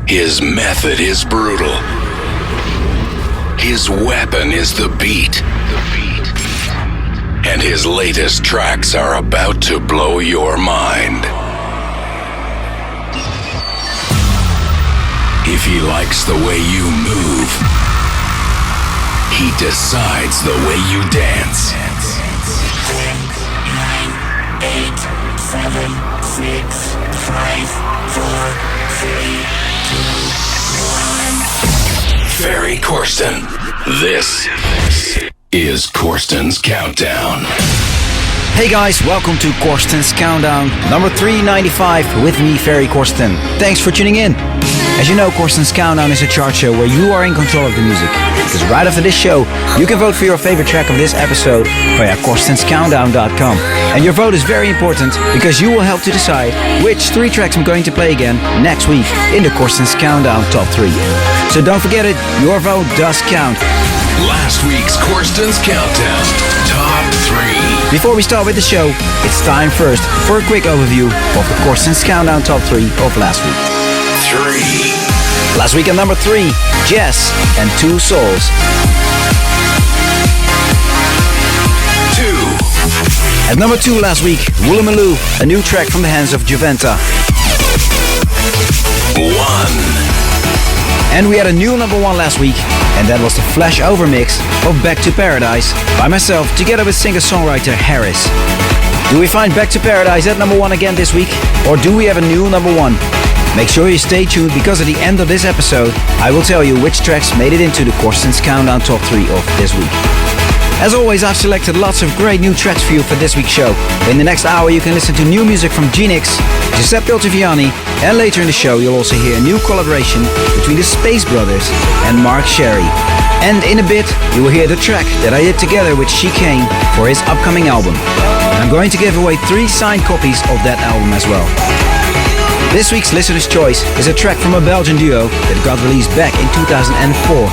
His method is brutal. His weapon is the beat. And his latest tracks are about to blow your mind. If he likes the way you move, he decides the way you dance. 10, 9, 8, 7, 6, 5, 4, 3, 2, 1. Ferry Corsten. This is Corsten's Countdown. Hey guys, welcome to Corsten's Countdown, number 395 with me, Ferry Corsten. Thanks for tuning in. As you know, Corsten's Countdown is a chart show where you are in control of the music. Because right after this show, you can vote for your favorite track of this episode via CORSTEN'S.com. And your vote is very important because you will help to decide which 3 tracks I'm going to play again next week in the Corsten's Countdown Top 3. So don't forget it, your vote does count. Last week's Corsten's Countdown Top 3. Before we start with the show, it's time first for a quick overview of the Corsten's Countdown Top 3 of last week. 3. Last week at number 3, Jess and Two Souls. 2. At number 2 last week, Woolloomaloo, a new track from the hands of Juventa. 1. And we had a new number 1 last week, and that was the Flashover mix of Back to Paradise by myself together with singer-songwriter Harris. Do we find Back to Paradise at number 1 again this week, or do we have a new number 1? Make sure you stay tuned because at the end of this episode, I will tell you which tracks made it into the Corsten's Countdown Top 3 of this week. As always, I've selected lots of great new tracks for you for this week's show. In the next hour, you can listen to new music from Genix, Giuseppe Ottaviani, and later in the show, you'll also hear a new collaboration between the Space Brothers and Mark Sherry. And in a bit, you will hear the track that I did together with Chicane for his upcoming album. And I'm going to give away 3 signed copies of that album as well. This week's Listener's Choice is a track from a Belgian duo that got released back in 2004.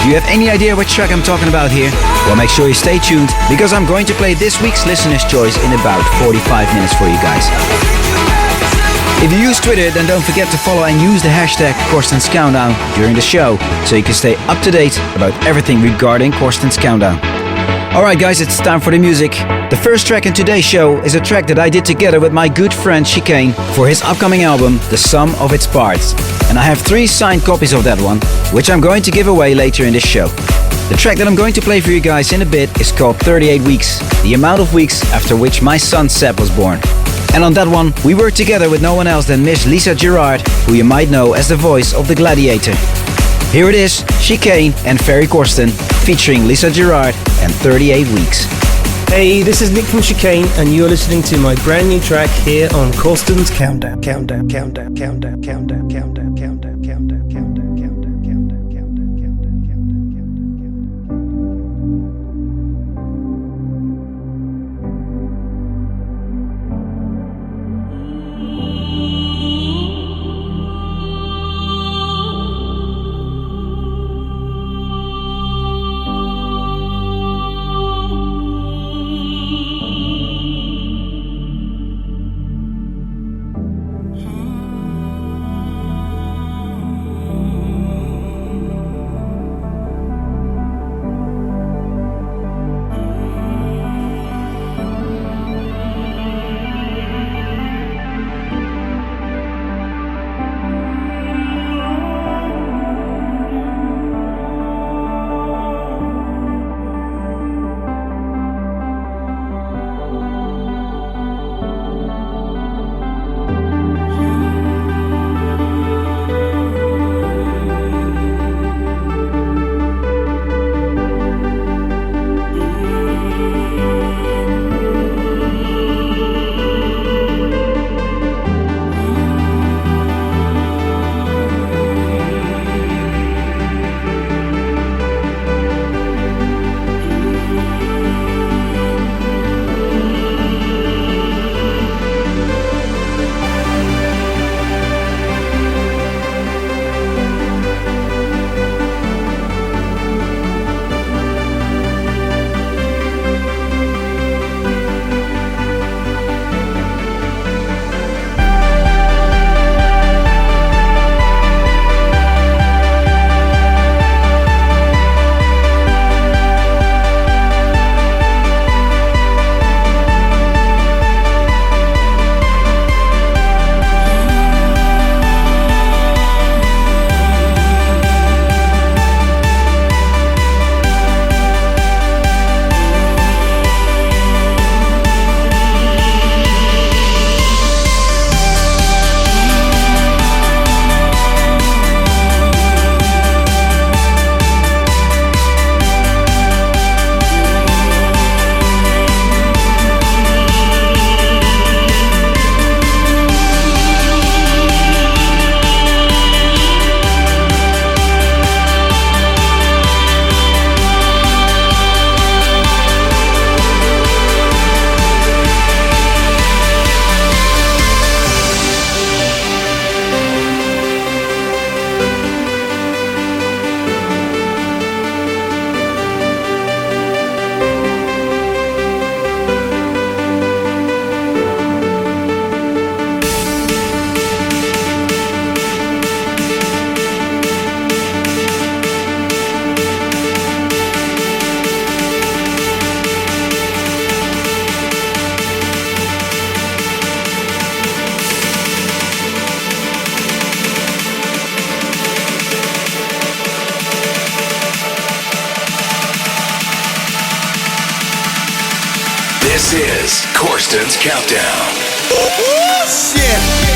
Do you have any idea which track I'm talking about here? Well, make sure you stay tuned because I'm going to play this week's Listener's Choice in about 45 minutes for you guys. If you use Twitter, then don't forget to follow and use the hashtag Corsten's Countdown during the show so you can stay up to date about everything regarding Corsten's Countdown. Alright guys, it's time for the music. The first track in today's show is a track that I did together with my good friend Chicane for his upcoming album, The Sum of Its Parts. And I have 3 signed copies of that one, which I'm going to give away later in this show. The track that I'm going to play for you guys in a bit is called 38 Weeks, the amount of weeks after which my son Seb was born. And on that one, we worked together with no one else than Miss Lisa Gerard, who you might know as the voice of the Gladiator. Here it is, Chicane and Ferry Corsten, featuring Lisa Gerard and 38 Weeks. Hey, this is Nick from Chicane, and you're listening to my brand new track here on Corsten's Countdown. Countdown, countdown, countdown, countdown, countdown, countdown, countdown, countdown, countdown, countdown, countdown, countdown, countdown. is Corsten's Countdown. Oh, shit.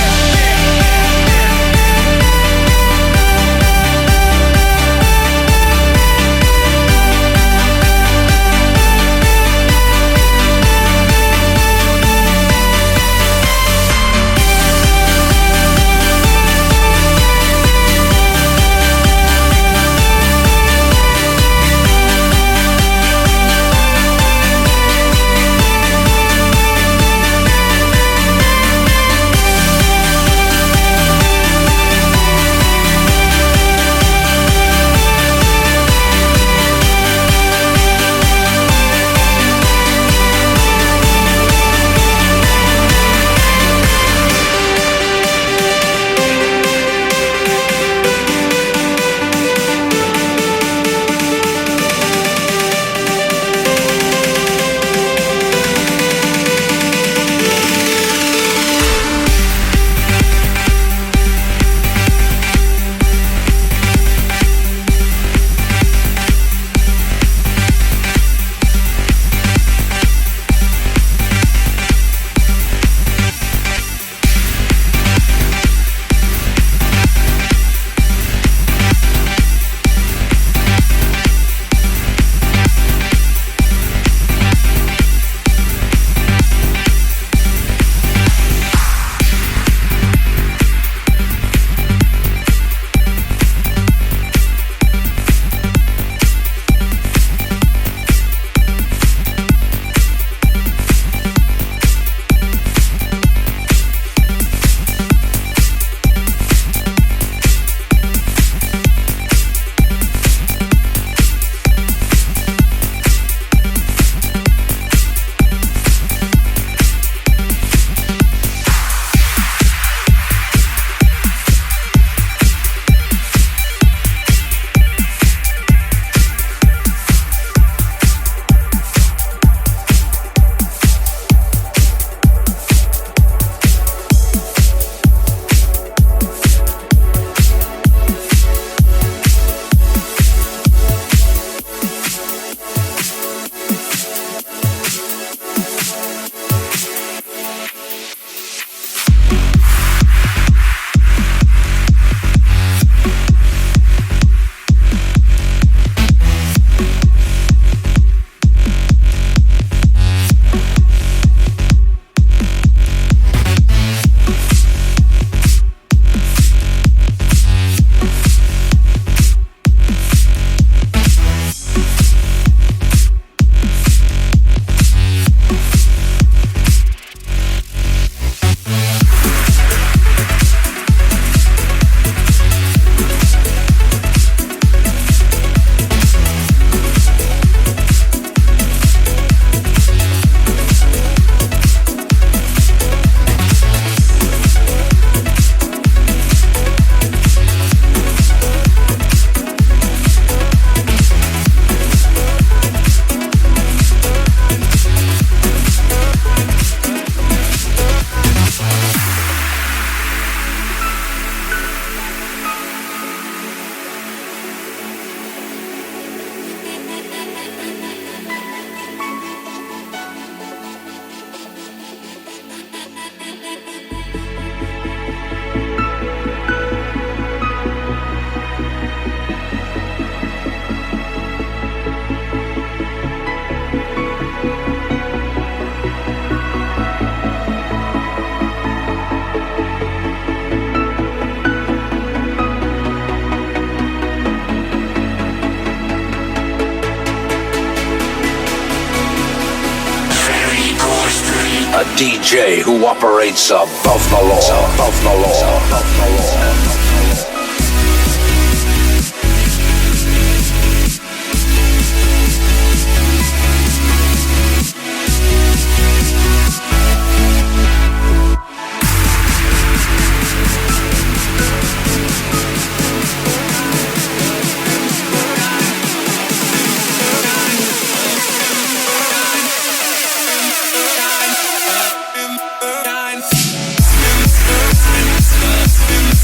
A DJ who operates above the law. Above the law. Above the law.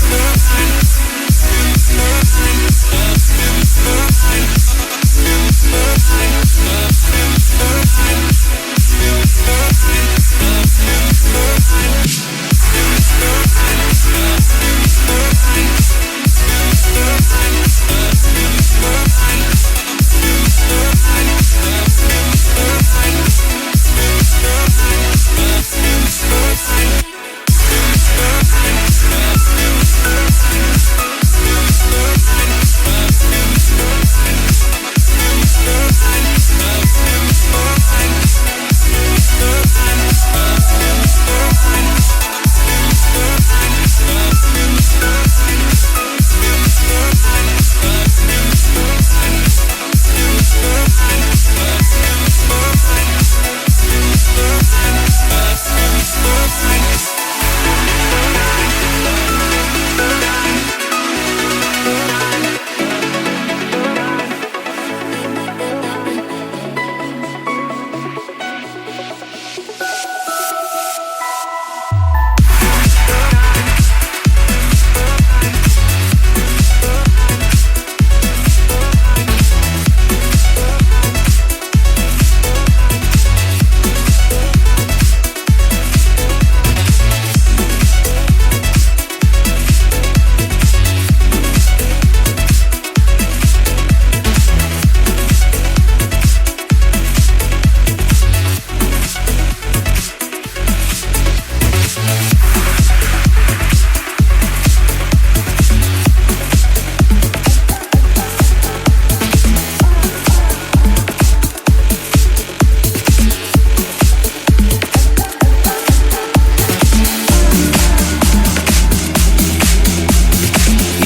We'll be right back.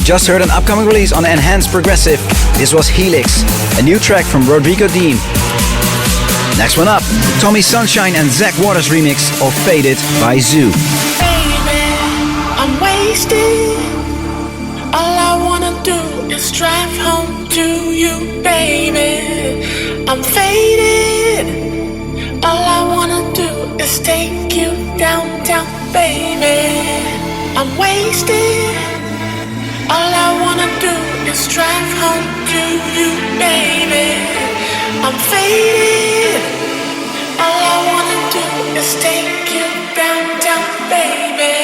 just heard an upcoming release on Enhanced Progressive. This was Helix, a new track from Rodrigo Deem. Next one up, Tommie Sunshine and Zach Waters remix of Faded by Zoo. Baby, I'm wasted. All I wanna do is drive home to you, baby. I'm faded. All I wanna do is take you downtown, baby. I'm wasted. All I wanna do is drive home to you, baby. I'm faded. All I wanna do is take you downtown, baby.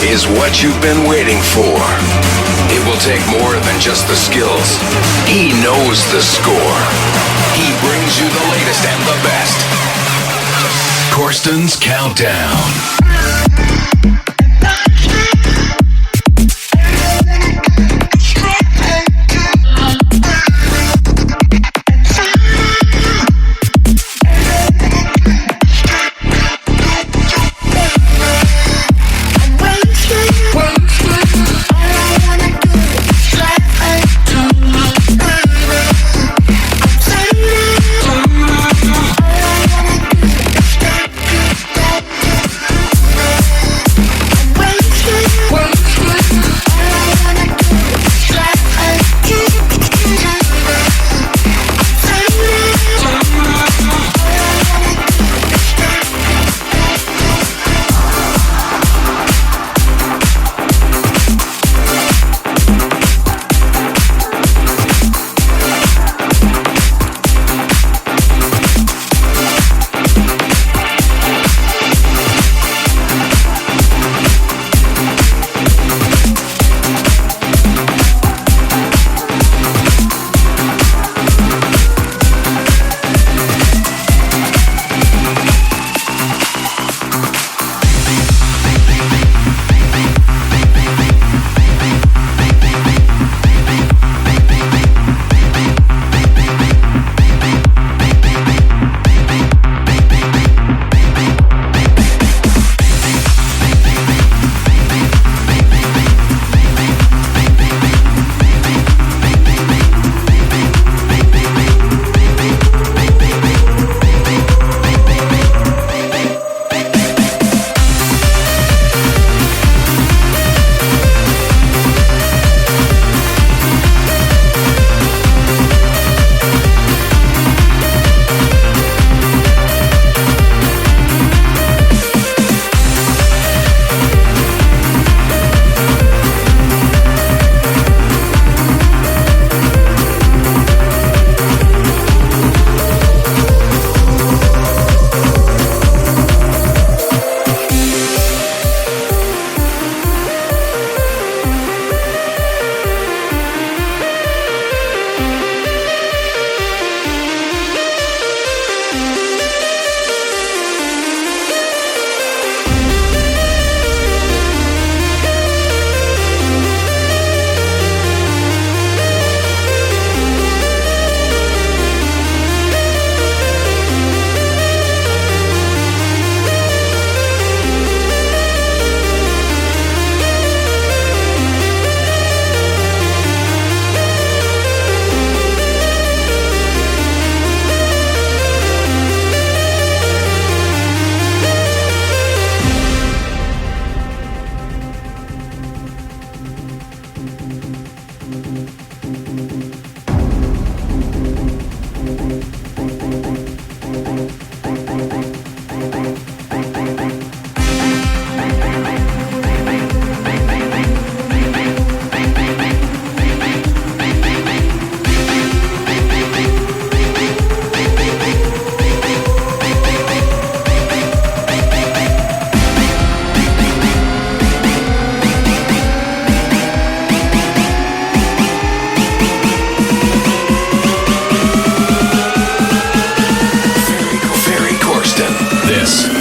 Is what you've been waiting for. It will take more than just the skills. He knows the score. He brings you the latest and the best. Corsten's Countdown.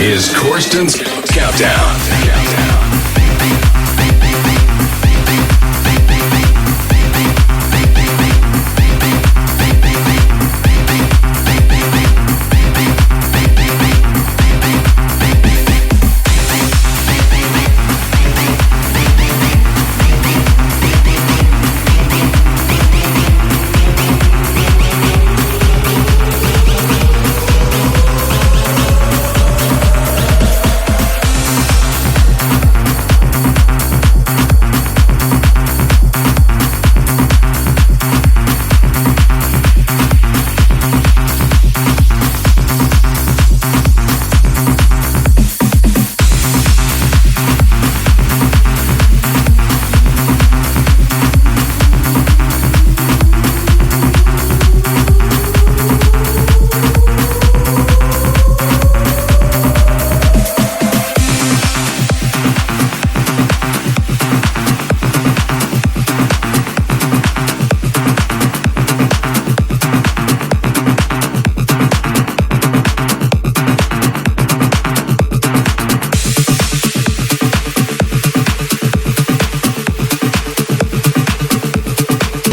is Corsten's Countdown.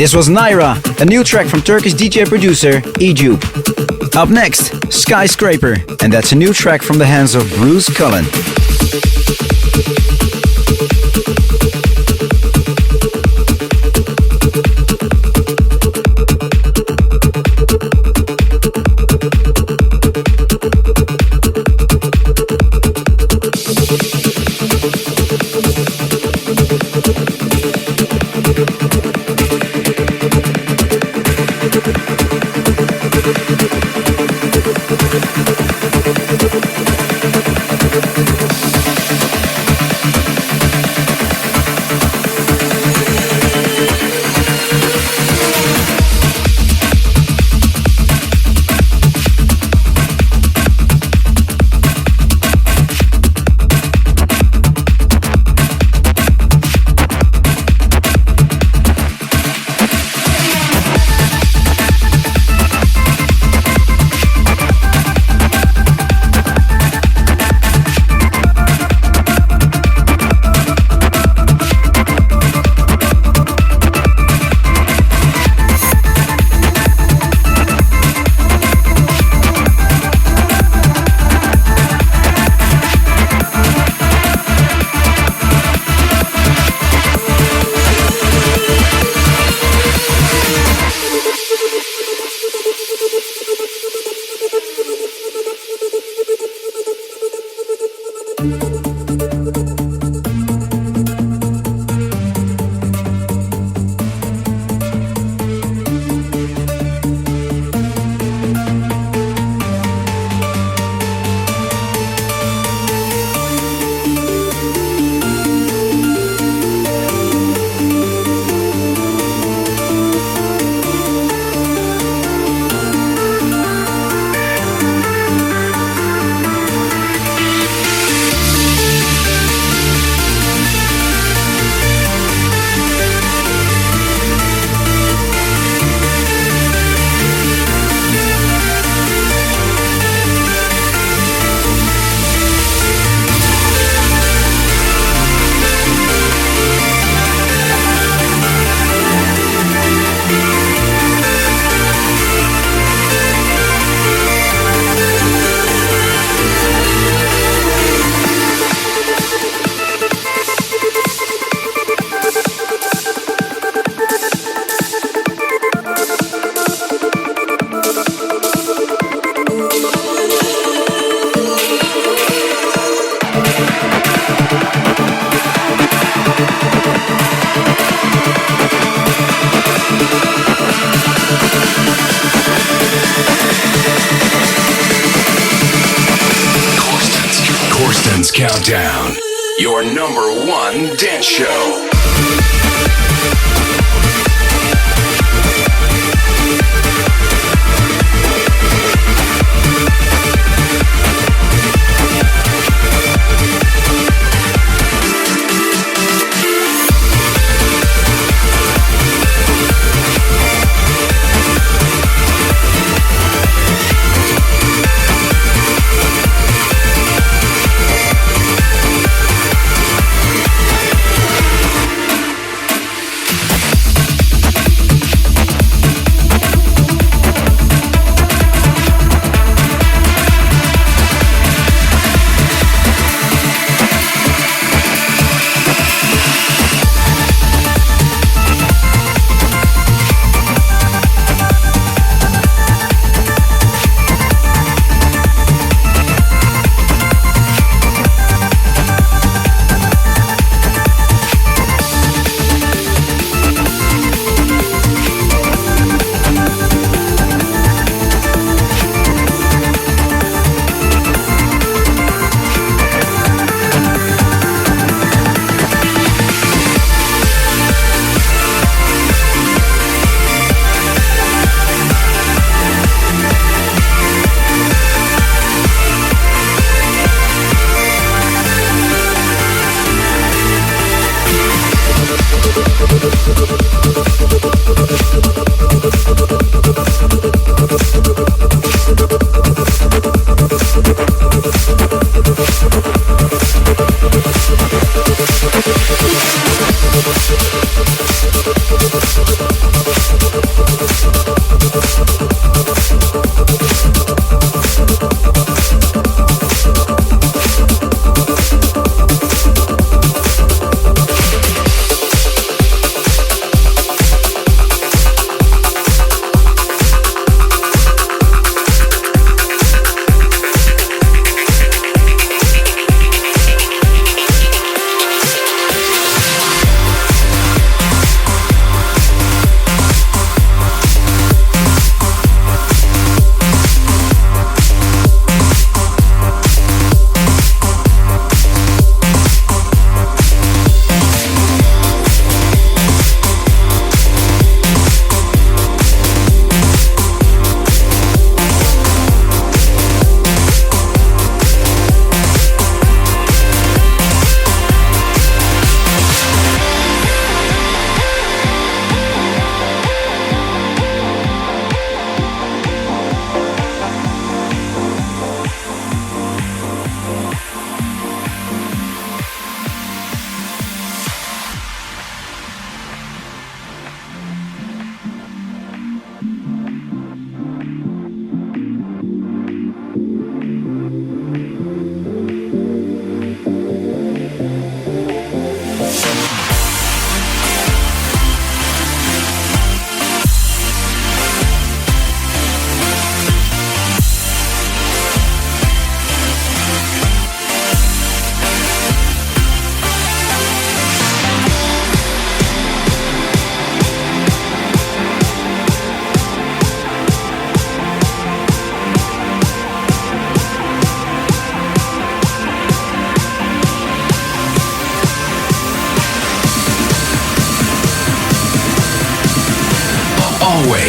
This was Neira, a new track from Turkish DJ producer Ejoop. Up next, Skyscraper, and that's a new track from the hands of Cullen. Countdown, your number one dance show.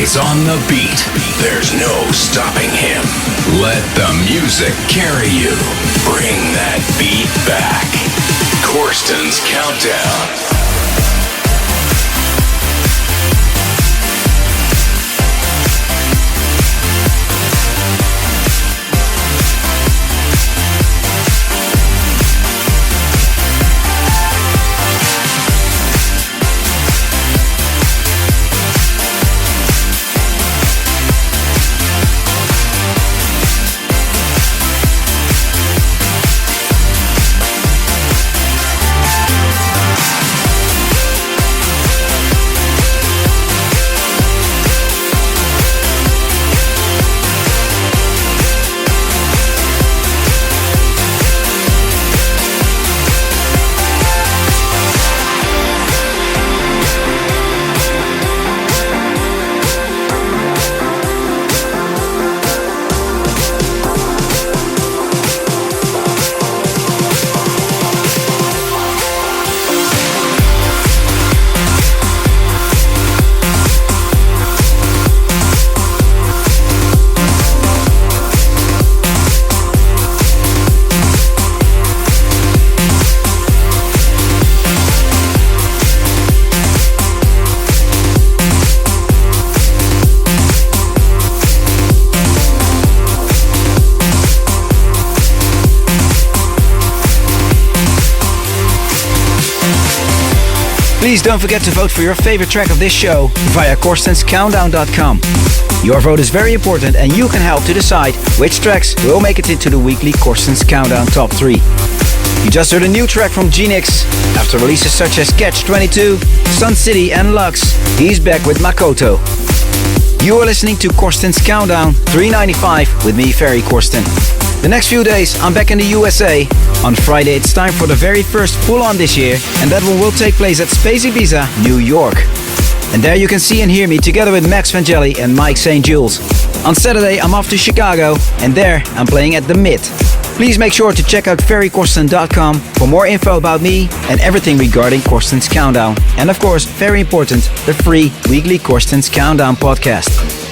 stays on the beat, there's no stopping him. Let the music carry you. Bring that beat back. Corsten's Countdown. Please don't forget to vote for your favorite track of this show via CORSTEN'S.com. Your vote is very important and you can help to decide which tracks will make it into the weekly Corsten's Countdown Top 3. You just heard a new track from Genix. After releases such as Catch 22, Sun City and Lux, he's back with Makoto. You are listening to Corsten's Countdown 395 with me, Ferry Corsten. The next few days, I'm back in the USA. On Friday, it's time for the very first pull-on this year, and that one will take place at Space Ibiza, New York. And there you can see and hear me together with Max Vangeli and Mike St. Jules. On Saturday, I'm off to Chicago, and there I'm playing at the Mid. Please make sure to check out ferrycorsten.com for more info about me and everything regarding Corsten's Countdown. And of course, very important, the free weekly Corsten's Countdown podcast.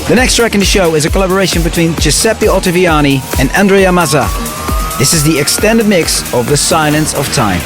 The next track in the show is a collaboration between Giuseppe Ottaviani and Andrea Mazza. This is the extended mix of The Silence of Time.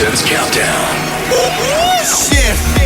Corsten's Countdown. Shit.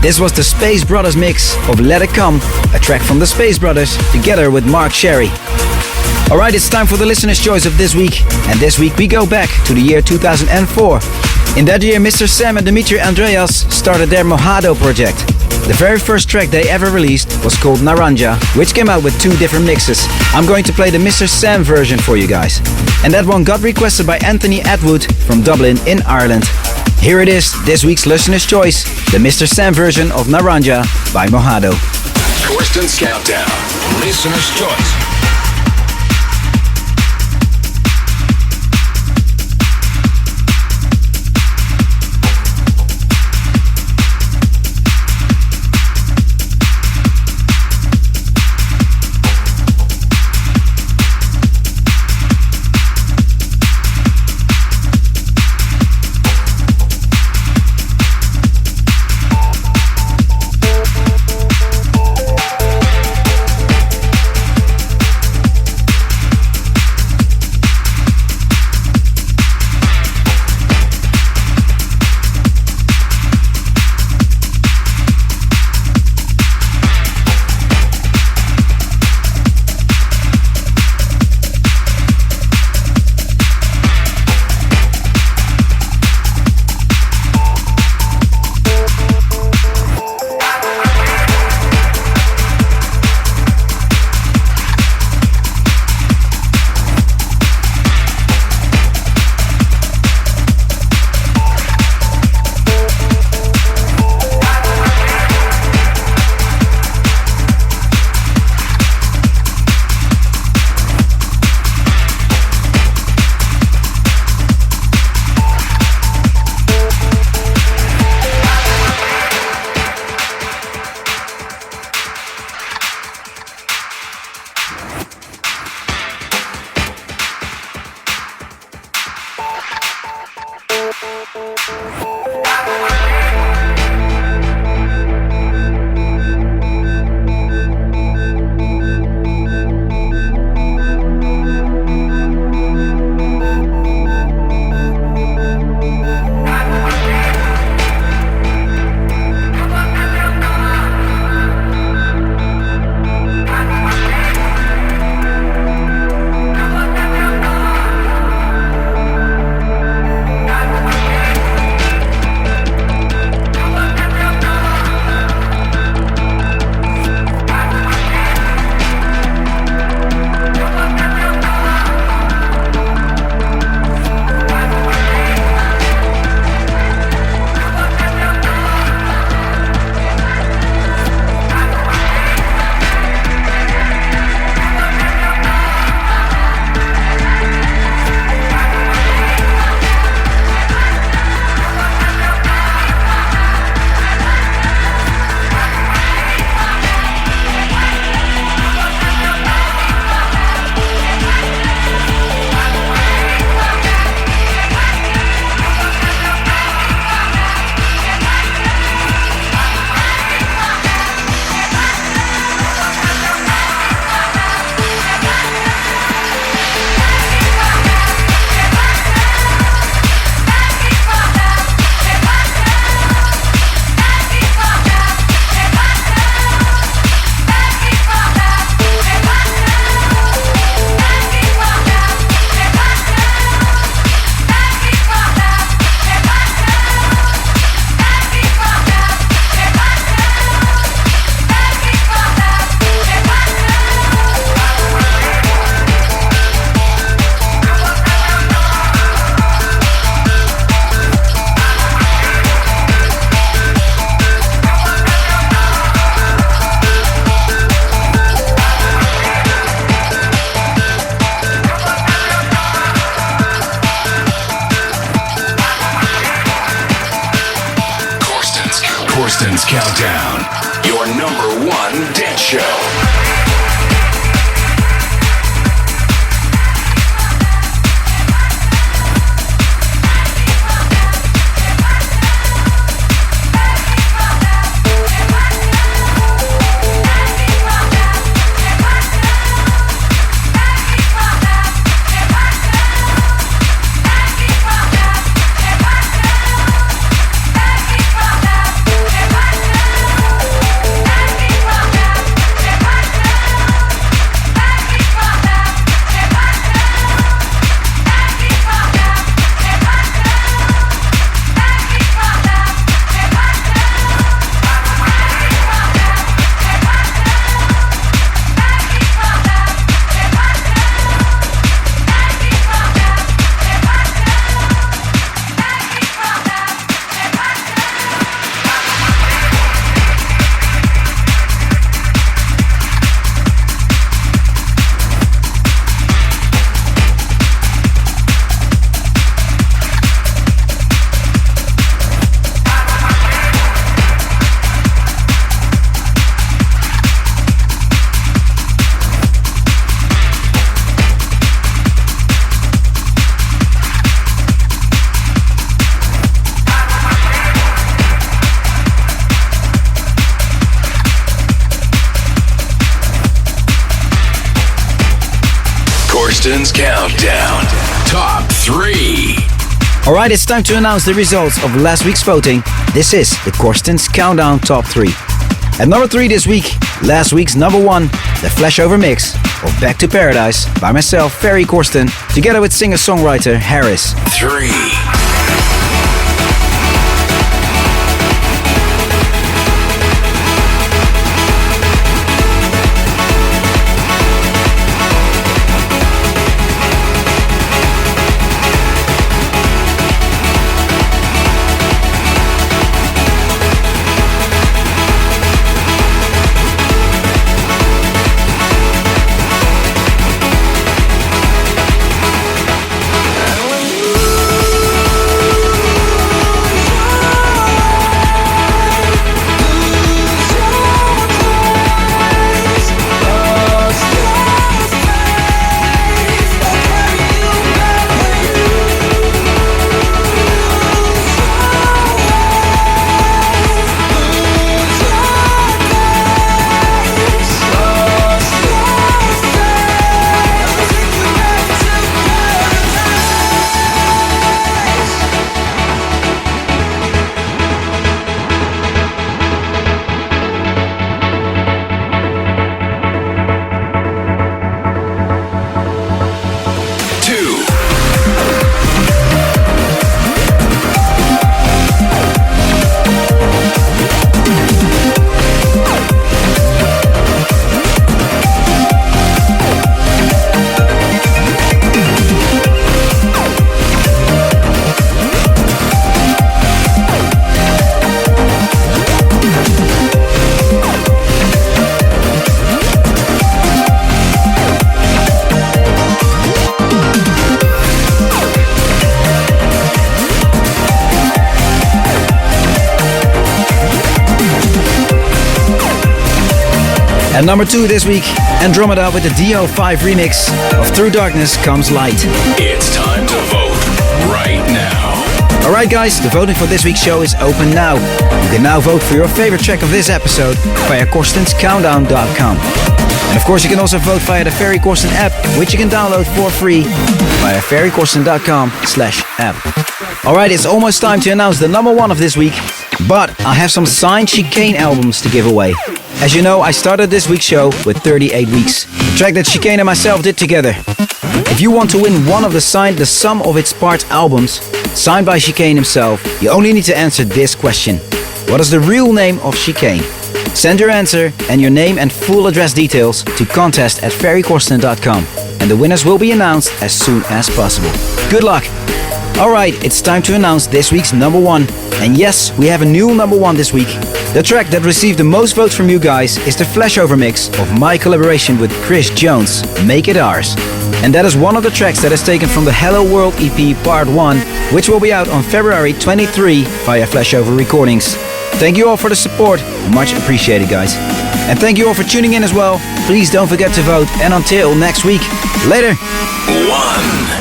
This was the Space Brothers mix of Let It Come, a track from the Space Brothers, together with Mark Sherry. Alright, it's time for the listener's choice of this week, and this week we go back to the year 2004. In that year, Mr. Sam and Dimitri Andreas started their Mojado project. The very first track they ever released was called Naranja, which came out with 2 different mixes. I'm going to play the Mr. Sam version for you guys. And that one got requested by Anthony Atwood from Dublin in Ireland. Here it is, this week's listener's choice, the Mr. Sam version of Naranja by Mojado. Corsten's Countdown, listener's choice. Corsten's Countdown, your number one dance show. Corsten's Countdown, Top 3. Alright, it's time to announce the results of last week's voting. This is the Corsten's Countdown Top 3. At number 3 this week, last week's number 1, the Flashover mix of Back to Paradise by myself, Ferry Corsten, together with singer-songwriter Harris. 3. At number 2 this week, Andromedha with the DO5 remix of Through Darkness Comes Light. It's time to vote right now. Alright guys, the voting for this week's show is open now. You can now vote for your favorite track of this episode via CORSTEN'SCountdown.com. And of course you can also vote via the Ferry Corsten app, which you can download for free via ferrycorsten.com/app. Alright, it's almost time to announce the number 1 of this week, but I have some signed Chicane albums to give away. As you know, I started this week's show with 38 Weeks, a track that Chicane and myself did together. If you want to win one of the signed The Sum of Its Parts albums, signed by Chicane himself, you only need to answer this question. What is the real name of Chicane? Send your answer and your name and full address details to contest@ferrycorsten.com, and the winners will be announced as soon as possible. Good luck! Alright, it's time to announce this week's number 1. And yes, we have a new number 1 this week. The track that received the most votes from you guys is the Flashover mix of my collaboration with Chris Jones, Make It Ours. And that is one of the tracks that is taken from the Hello World EP Part 1, which will be out on February 23 via Flashover Recordings. Thank you all for the support. Much appreciated, guys. And thank you all for tuning in as well. Please don't forget to vote. And until next week, later. 1.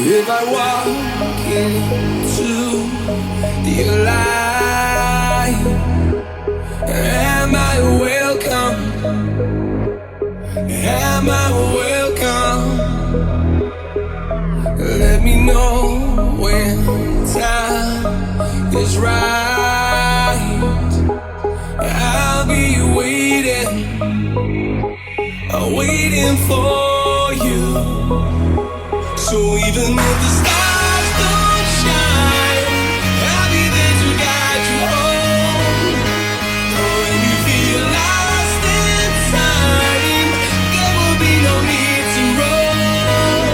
If I walk into your light, am I welcome? Am I welcome? Let me know when time is right. I'll be waiting for you. So even if the stars don't shine, I'll be there to guide you home. When you feel lost in time, there will be no need to roam.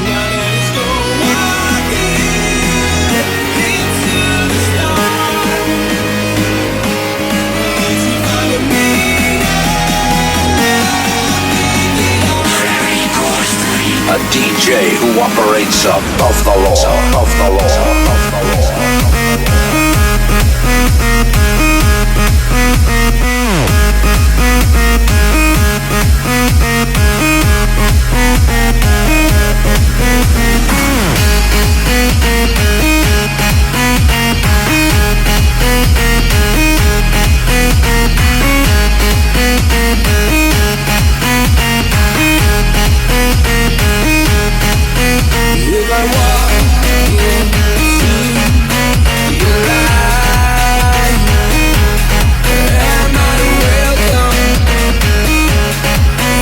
Now let us go walking into the stars. We need to find a meaning. Ferry Corsten, a DJ who operates above the law. Above the law. If I walk into your light, am I welcome?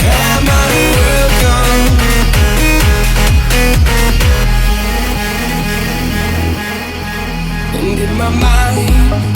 Am I welcome? And in my mind